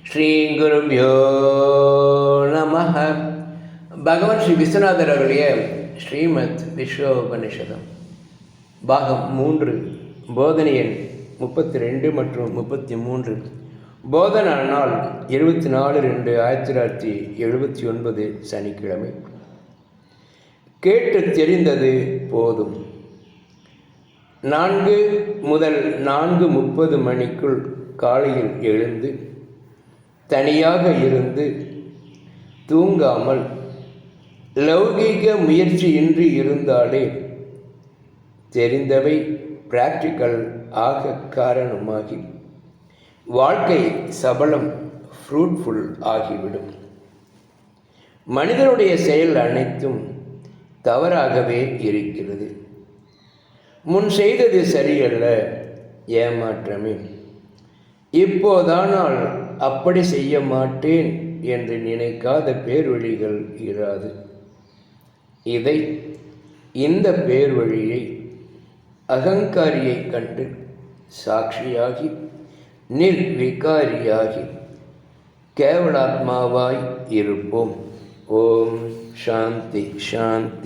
ஸ்ரீ குருப்யோ நமஹ. பகவான் ஸ்ரீ விஸ்வநாதர் அவருடைய ஸ்ரீமத் விஸ்வோபனிஷதம் பாகம் 3 போதனை எண் 32 மற்றும் 33. போதனா நாள் 24/2/1979 சனிக்கிழமை. கேட்டு தெரிந்தது போதும். 4 முதல் 4:30 மணிக்குள் காலையில் எழுந்து தனியாக இருந்து தூங்காமல் லௌகீக முயற்சியின்றி இருந்தாலே தெரிந்தவை பிராக்டிக்கல் ஆக காரணமாகி வாழ்க்கை சபலம் ஃப்ரூட்ஃபுல் ஆகிவிடும். மனிதனுடைய செயல் அனைத்தும் தவறாகவே இருக்கிறது. முன் செய்தது சரியல்ல, ஏமாற்றமே. இப்போதானால் அப்படி செய்ய மாட்டேன் என்று நினைக்காத பேர்வழிகள் இராது. இந்த பேர்வழியை அகங்காரியை கண்டு சாட்சியாகி நிர்விகாரியாகி கேவலாத்மாவாய் இருப்போம். ஓம் சாந்தி சாந்தி.